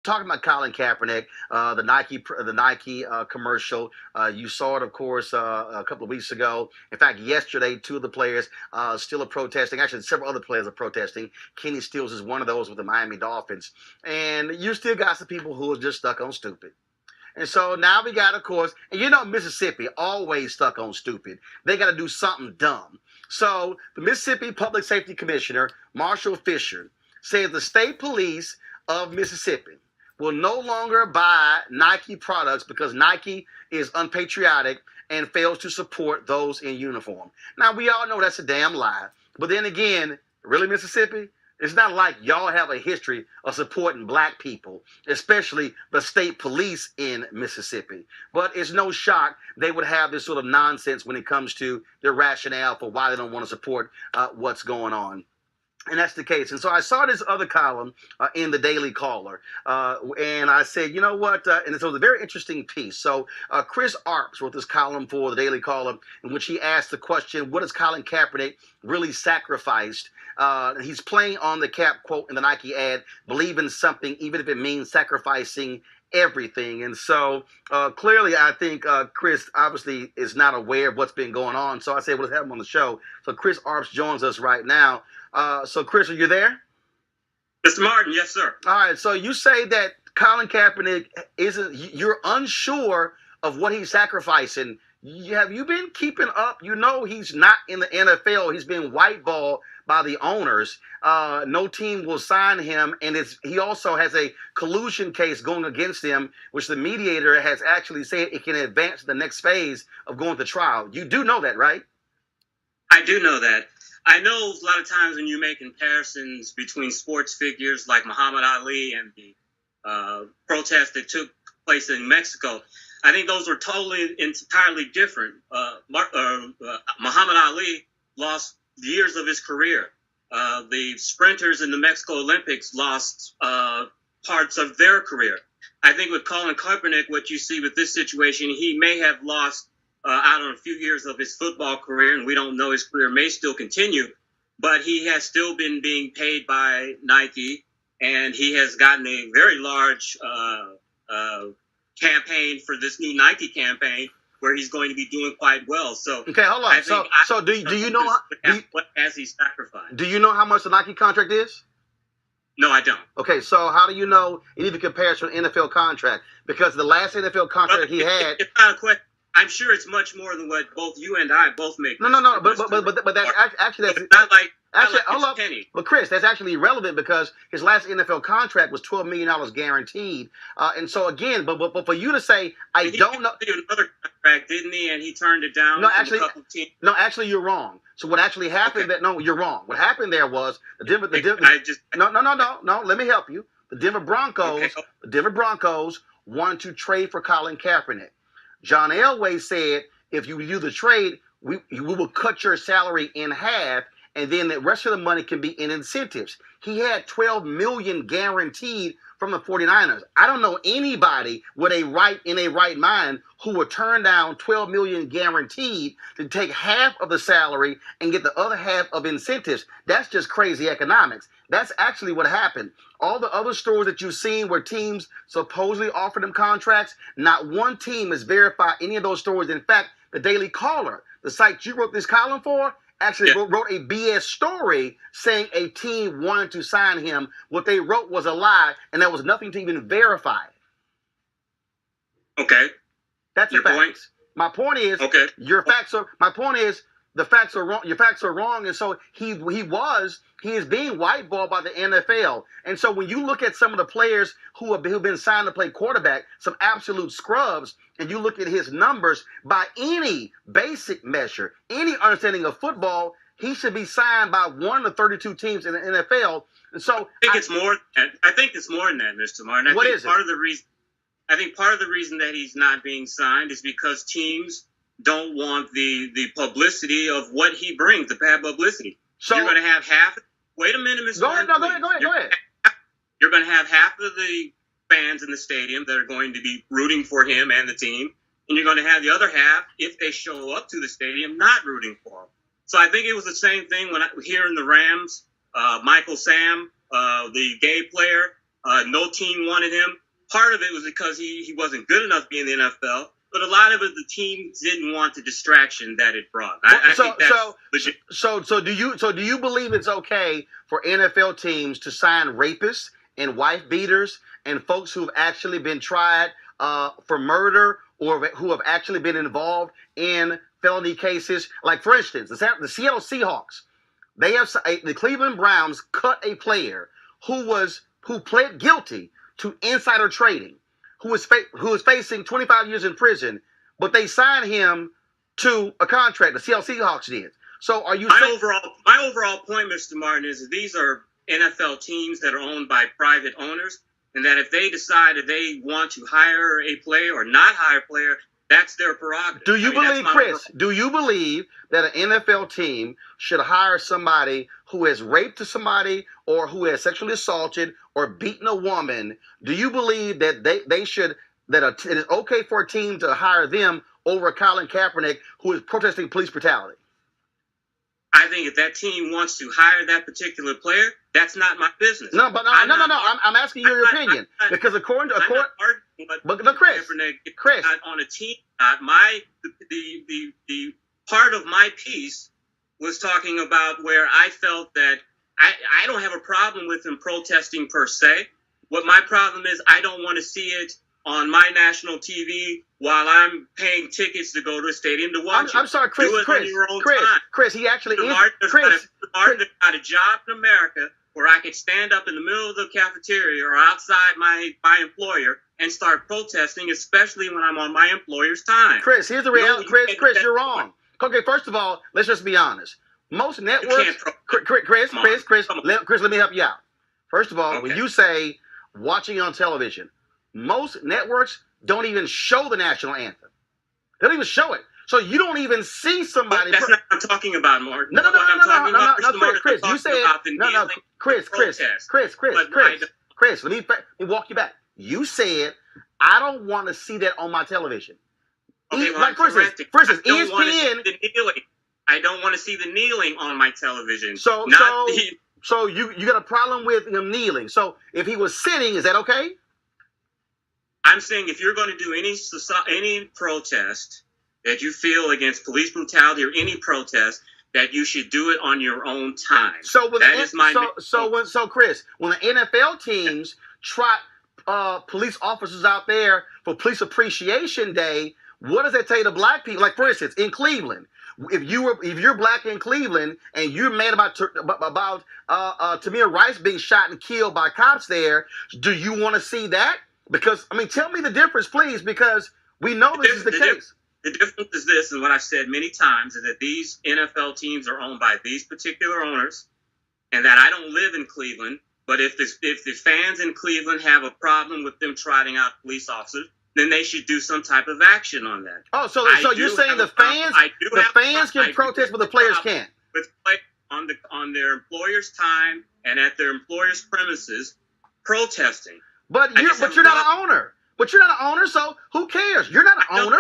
talking about Colin Kaepernick, the Nike commercial. You saw it, of course, a couple of weeks ago. In fact, yesterday, two of the players still are protesting. Actually, several other players are protesting. Kenny Stills is one of those with the Miami Dolphins. And you still got some people who are just stuck on stupid. And so now we got, of course, and you know Mississippi always stuck on stupid. They got to do something dumb. So the Mississippi Public Safety Commissioner, Marshall Fisher, says the state police of Mississippi will no longer buy Nike products because Nike is unpatriotic and fails to support those in uniform. Now, we all know that's a damn lie. But then again, really, Mississippi? It's not like y'all have a history of supporting black people, especially the state police in Mississippi. But it's no shock they would have this sort of nonsense when it comes to their rationale for why they don't want to support what's going on. And that's the case. And so I saw this other column in the Daily Caller, and I said, you know what? And so it was a very interesting piece. So Chris Arps wrote this column for the Daily Caller in which he asked the question, what has Colin Kaepernick really sacrificed? He's playing on the cap quote in the Nike ad, believe in something, even if it means sacrificing everything. And so clearly, I think Chris obviously is not aware of what's been going on. So I said, well, let's have him on the show. So Chris Arps joins us right now. So Chris, are you there? Mr. Martin, yes, sir. All right. So you say that Colin Kaepernick you're unsure of what he's sacrificing. Have you been keeping up? You know he's not in the NFL. He's been whiteballed by the owners. No team will sign him, and he also has a collusion case going against him, which the mediator has actually said it can advance the next phase of going to trial. You do know that, right? I do know that. I know a lot of times when you make comparisons between sports figures like Muhammad Ali and the protests that took place in Mexico, I think those were entirely different. Muhammad Ali lost years of his career. The sprinters in the Mexico Olympics lost parts of their career. I think with Colin Kaepernick, what you see with this situation, he may have lost out on a few years of his football career, and we don't know, his career may still continue, but he has still been being paid by Nike, and he has gotten a very large campaign for this new Nike campaign where he's going to be doing quite well. So okay, hold on. So do you know what has he sacrificed? Do you know how much the Nike contract is? No, I don't. Okay, so how do you know it even compares to an NFL contract? Because the last NFL contract he had, it's not a question. I'm sure it's much more than what both you and I both make. No, but that's actually hold up. But Chris, that's actually irrelevant because his last NFL contract was $12 million guaranteed, and so again, but for you to say I don't know, he did another contract, didn't he? And he turned it down. No, actually, you're wrong. So what actually happened? Okay. No, you're wrong. What happened there was No. Let me help you. The Denver Broncos wanted to trade for Colin Kaepernick. John Elway said, if you do the trade, we will cut your salary in half, and then the rest of the money can be in incentives. He had $12 million guaranteed from the 49ers. I don't know anybody in a right mind who would turn down $12 million guaranteed to take half of the salary and get the other half of incentives. That's just crazy economics. That's actually what happened. All the other stories that you've seen where teams supposedly offered them contracts, not one team has verified any of those stories. In fact, the Daily Caller, the site you wrote this column for, actually wrote a BS story saying a team wanted to sign him. What they wrote was a lie, and there was nothing to even verify. Okay. That's your fact. My point is, my point is, the facts are wrong. Your facts are wrong, and so he is being whiteballed by the NFL. And so when you look at some of the players who've been signed to play quarterback, some absolute scrubs, and you look at his numbers by any basic measure, any understanding of football, he should be signed by one of the 32 teams in the NFL. And so I think it's more than that, Mr. Martin. What is it? I think part of the reason that he's not being signed is because teams don't want the publicity of what he brings, the bad publicity. So you're going to have half. Wait a minute, Mr. Martin. Go ahead. You're going to have half of the fans in the stadium that are going to be rooting for him and the team, and you're going to have the other half, if they show up to the stadium, not rooting for him. So I think it was the same thing when here in the Rams, Michael Sam, the gay player, No team wanted him. Part of it was because he wasn't good enough being in the NFL, but a lot of it, the team didn't want the distraction that it brought. I think that's legit. So do you believe it's okay for NFL teams to sign rapists and wife beaters and folks who've actually been tried for murder or who have actually been involved in felony cases? Like, for instance, the Seattle Seahawks, the Cleveland Browns cut a player who pled guilty to insider trading, who is facing 25 years in prison, but they signed him to a contract. The Seattle Seahawks did. So are you saying... My overall point, Mr. Martin, is that these are NFL teams that are owned by private owners, and that if they decide that they want to hire a player or not hire a player, that's their prerogative. Do you believe, Chris, do you believe that an NFL team should hire somebody who has raped somebody or who has sexually assaulted or beaten a woman? Do you believe that it is okay for a team to hire them over Colin Kaepernick, who is protesting police brutality? I think if that team wants to hire that particular player, that's not my business. No, but I'm asking you your opinion, because according to Chris, on a team. The part of my piece was talking about where I felt that I don't have a problem with them protesting per se. What my problem is, I don't want to see it on my national TV while I'm paying tickets to go to a stadium to watch it. I'm sorry, Chris. He actually is. Martin got a job in America where I could stand up in the middle of the cafeteria or outside my employer and start protesting, especially when I'm on my employer's time. Chris, here's the reality. Chris, you're wrong. Okay, first of all, let's just be honest. Most networks... Chris, let me help you out. First of all, when you say watching on television, most networks don't even show the national anthem. They don't even show it. So you don't even see somebody... That's not what I'm talking about, Martin. No, Chris, you said... Chris, let me walk you back. You said, I don't want to see that on my television. Okay, like, for instance, ESPN... I don't want to see the kneeling on my television. So you got a problem with him kneeling. So if he was sitting, is that okay? I'm saying if you're going to do any protest that you feel against police brutality or any protest, that you should do it on your own time. So Chris, when the NFL teams trot police officers out there for Police Appreciation Day, what does that tell you to black people? Like, for instance, in Cleveland, if you're black in Cleveland and you're mad about Tamir Rice being shot and killed by cops there, do you want to see that? Because, I mean, tell me the difference, please, because we know this is the case. The difference is this, and what I've said many times, is that these NFL teams are owned by these particular owners, and that I don't live in Cleveland, but if the fans in Cleveland have a problem with them trotting out police officers, then they should do some type of action on that. Oh, so you're saying the fans can protest, but the players can't? On their employer's time and at their employer's premises, protesting. But you're not an owner. But you're not an owner, so who cares? You're not an owner.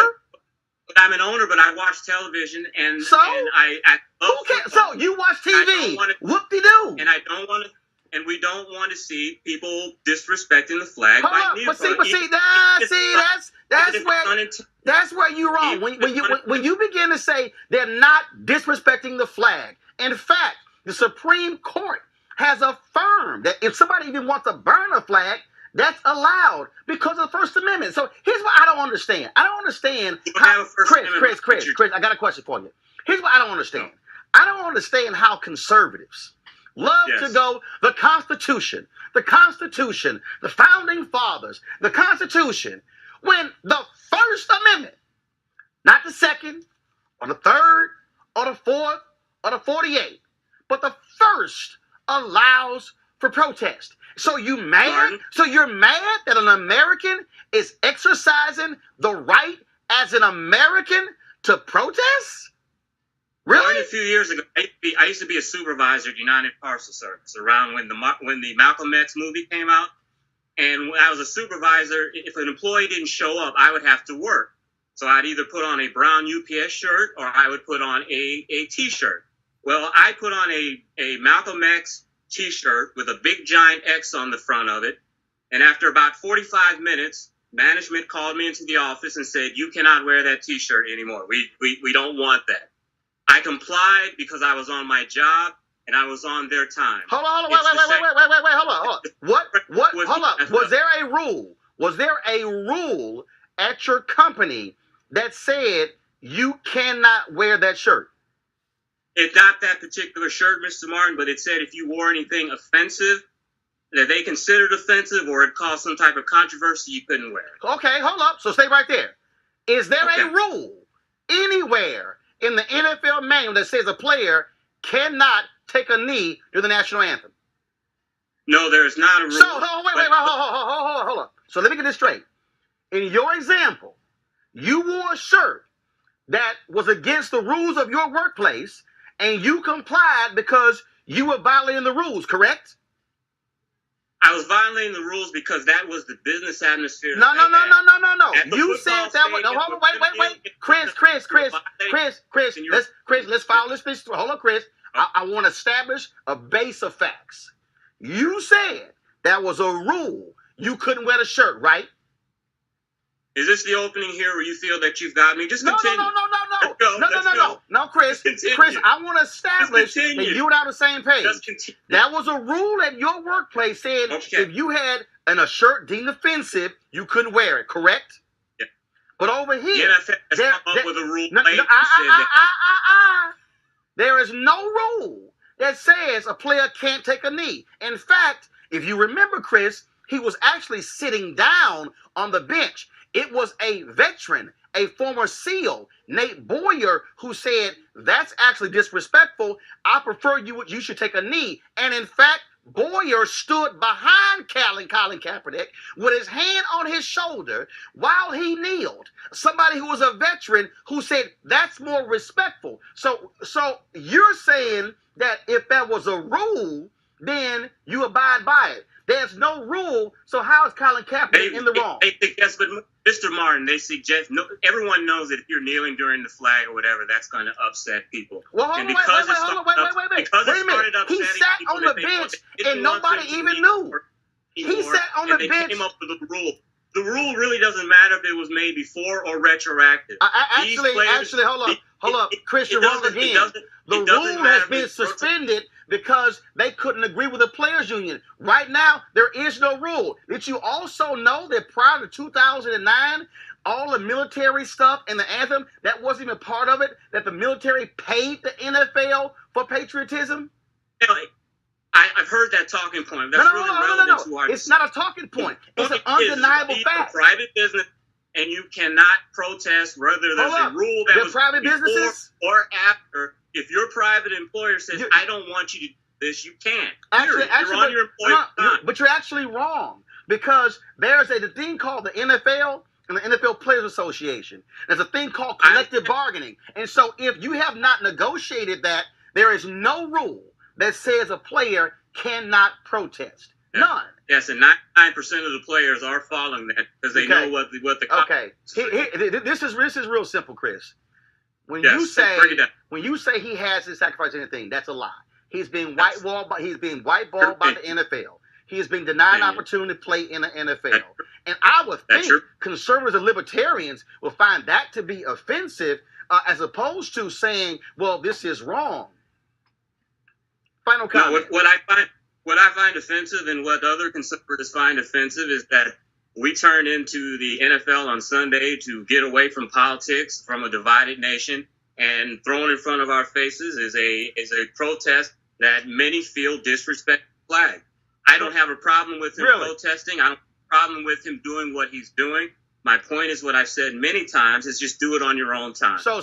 But I'm an owner, but I watch television, and I who cares? So you watch TV. Whoop-de-doo. And I don't want to. And we don't want to see people disrespecting the flag. That's where you're wrong. When you begin to say they're not disrespecting the flag. In fact, the Supreme Court has affirmed that if somebody even wants to burn a flag, that's allowed because of the First Amendment. So here's what I don't understand. I don't understand how Chris, I got a question for you. Here's what I don't understand. I don't understand how conservatives love to go the Constitution, the Founding Fathers, the Constitution, when the First Amendment, not the Second, or the Third, or the Fourth, or the 48th, but the First allows for protest. So you're mad that an American is exercising the right as an American to protest? Really? A few years ago, I used to be a supervisor at United Parcel Service around when the Malcolm X movie came out. And when I was a supervisor, if an employee didn't show up, I would have to work. So I'd either put on a brown UPS shirt or I would put on a T-shirt. Well, I put on a Malcolm X T-shirt with a big giant X on the front of it. And after about 45 minutes, management called me into the office and said, "You cannot wear that T-shirt anymore. We don't want that." I complied because I was on my job and I was on their time. Hold on, wait, hold on. What? Hold on. Was there a rule? Was there a rule at your company that said you cannot wear that shirt? It's not that particular shirt, Mr. Martin, but it said if you wore anything offensive that they considered offensive or it caused some type of controversy, you couldn't wear it. Okay, hold up. So stay right there. Is there a rule anywhere in the NFL manual that says a player cannot take a knee during the national anthem? No, there is not a rule. So, hold up. So let me get this straight. In your example, you wore a shirt that was against the rules of your workplace, and you complied because you were violating the rules, correct? I was violating the rules because that was the business atmosphere. No. You said that was. No, hold on, wait. Chris, let's follow this. Hold on, Chris. I want to establish a base of facts. You said that was a rule. You couldn't wear the shirt, right? Is this the opening here where you feel that you've got me? Just continue. No, Chris. Chris, I want to establish that you and I are on the same page. That was a rule at your workplace saying if you had a shirt deemed offensive, you couldn't wear it, correct? Yeah. But over here, come up with a rule. There is no rule that says a player can't take a knee. In fact, if you remember, Chris, he was actually sitting down on the bench. It was a veteran, a former SEAL, Nate Boyer, who said, "That's actually disrespectful. I prefer you should take a knee." And in fact, Boyer stood behind Colin Kaepernick with his hand on his shoulder while he kneeled. Somebody who was a veteran who said that's more respectful. So you're saying that if that was a rule, then you abide by it. There's no rule, so how is Colin Kaepernick in the wrong? Yes, but Mr. Martin, they suggest everyone knows that if you're kneeling during the flag or whatever, that's going to upset people. Well, wait a minute. He sat on the bench and nobody even knew. He sat on the bench. Came up with a rule. The rule really doesn't matter if it was made before or retroactive. Actually, hold up. Chris, you're wrong again. The rule has been suspended because they couldn't agree with the players' union. Right now, there is no rule. Did you also know that prior to 2009, all the military stuff and the anthem, that wasn't even part of it, that the military paid the NFL for patriotism? I've heard that talking point. That's really relevant to our It's not a talking point. It's an undeniable fact. Private business, and you cannot protest whether there's a rule that was private businesses or after. If your private employer says, "I don't want you to do this," you can't. Actually, you're on your employer's time. But you're actually wrong because there's a thing called the NFL and the NFL Players Association. There's a thing called collective bargaining. And so if you have not negotiated that, there is no rule that says a player cannot protest. None. Yes, and 99% of the players are following that because they know what the this is real simple, Chris. When you say he hasn't sacrificed anything, that's a lie. He's being whiteballed by the NFL. He is being denied an opportunity to play in the NFL. And I would think conservatives and libertarians will find that to be offensive as opposed to saying, well, this is wrong. Final comment. No, what I find offensive and what other conservatives find offensive is that we turn into the NFL on Sunday to get away from politics, from a divided nation, and thrown in front of our faces is a protest that many feel disrespect the flag. I don't have a problem with him protesting. I don't have a problem with him doing what he's doing. My point is what I've said many times is just do it on your own time. So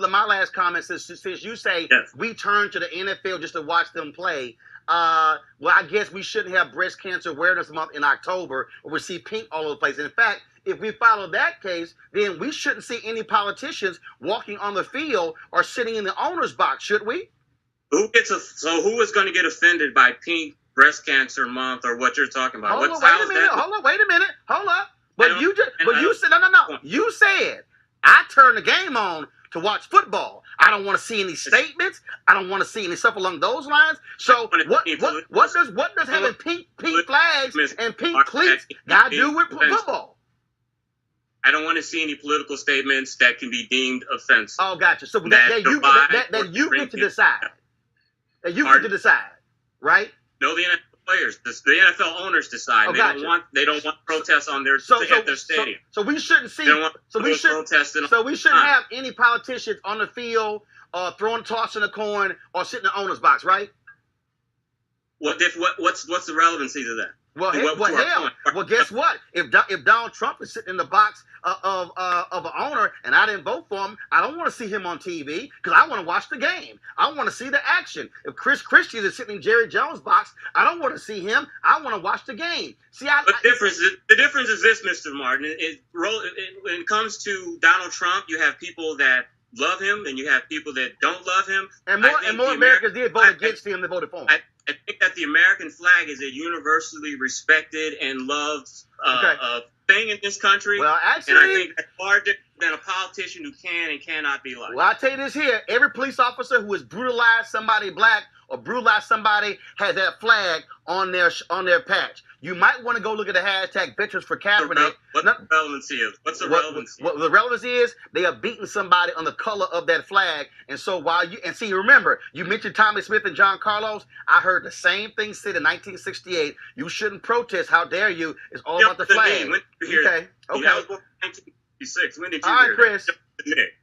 my last comment, since you say we turn to the NFL just to watch them play, well, I guess we shouldn't have Breast Cancer Awareness Month in October or we see pink all over the place. In fact, if we follow that case, then we shouldn't see any politicians walking on the field or sitting in the owner's box, should we? Who is going to get offended by pink Breast Cancer Month or what you're talking about? Wait a minute. Hold up. But you said, no. You said, I turn the game on to watch football. I don't want to see any statements. I don't want to see any stuff along those lines. So what does having pink flags and pink cleats got to do with football? I don't want to see any political statements that can be deemed offensive. Oh, gotcha. So that you get to decide. That you get to decide, right? No, the NFL players, the NFL owners decide. They don't want protests on their at their stadium. So we shouldn't see. So we shouldn't have any politicians on the field throwing a toss in a coin or sitting in the owner's box, right? What's the relevancy to that? Well, guess what? If Donald Trump is sitting in the box of an owner and I didn't vote for him, I don't want to see him on TV because I want to watch the game. I want to see the action. If Chris Christie is sitting in Jerry Jones' box, I don't want to see him. I want to watch the game. See, the difference is this, Mr. Martin. When it comes to Donald Trump, you have people that love him and you have people that don't love him. And more Americans did vote against him than voted for him. I think that the American flag is a universally respected and loved thing in this country. Well, actually, and I think that's far different than a politician who can and cannot be liked. Well, I'll tell you this here. Every police officer who has brutalized somebody black or brutalized somebody has that flag on their patch. You might want to go look at the hashtag Veterans for Kaepernick. What the relevancy is? What's the relevancy? What the relevancy is? They are beating somebody on the color of that flag. And so remember, you mentioned Tommy Smith and John Carlos. I heard the same thing said in 1968. You shouldn't protest. How dare you? It's all about the flag. When did you hear that? Okay. I was born in 1966. When did you hear that? All right, Chris.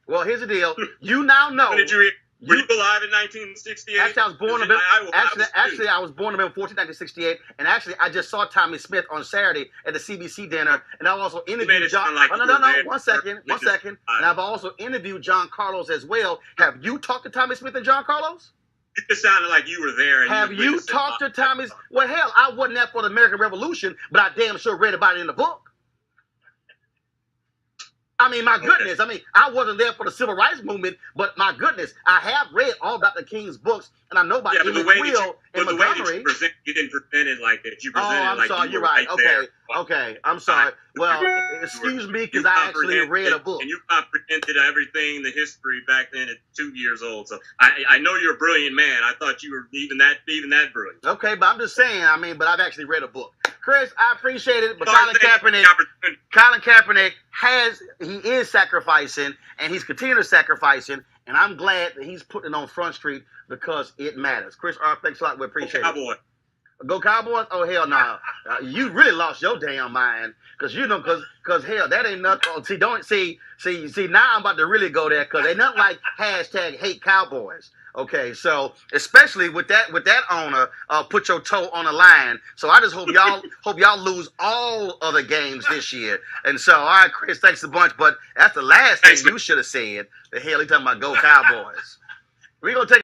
Well, here's the deal. You now know. When did you hear? Were you alive in 1968? Actually, I was born I was born November 14, 1968, and actually, I just saw Tommy Smith on Saturday at the CBC dinner, and I also interviewed John. One second. And I've also interviewed John Carlos as well. Have you talked to Tommy Smith and John Carlos? It just sounded like you were there. Have you talked to Tommy? Well, hell, I wasn't there for the American Revolution, but I damn sure read about it in the book. I mean, my goodness. I mean, I wasn't there for the civil rights movement, but my goodness, I have read all Dr. King's books, and I know about Emmett Till and Montgomery. You didn't present it like that. You presented I'm sorry. You're right. Okay. I'm sorry. Well, excuse me, because I actually read a book. And you comprehended everything, the history back then at 2 years old. So I know you're a brilliant man. I thought you were even that brilliant. Okay, but I'm just saying. I mean, but I've actually read a book. Chris, I appreciate it, but Colin Kaepernick he is sacrificing, and he's continuing sacrificing, and I'm glad that he's putting it on Front Street because it matters. Chris, thanks a lot. We appreciate it. Go Cowboys? Oh, hell no. You really lost your damn mind because hell, that ain't nothing. See, now I'm about to really go there because ain't nothing like hashtag hate Cowboys. Okay, so especially with that owner, put your toe on the line. So I just hope y'all lose all of the games this year. And so, all right, Chris, thanks a bunch. But that's the last thing you should have said. The hell, he talking about go Cowboys. We're gonna take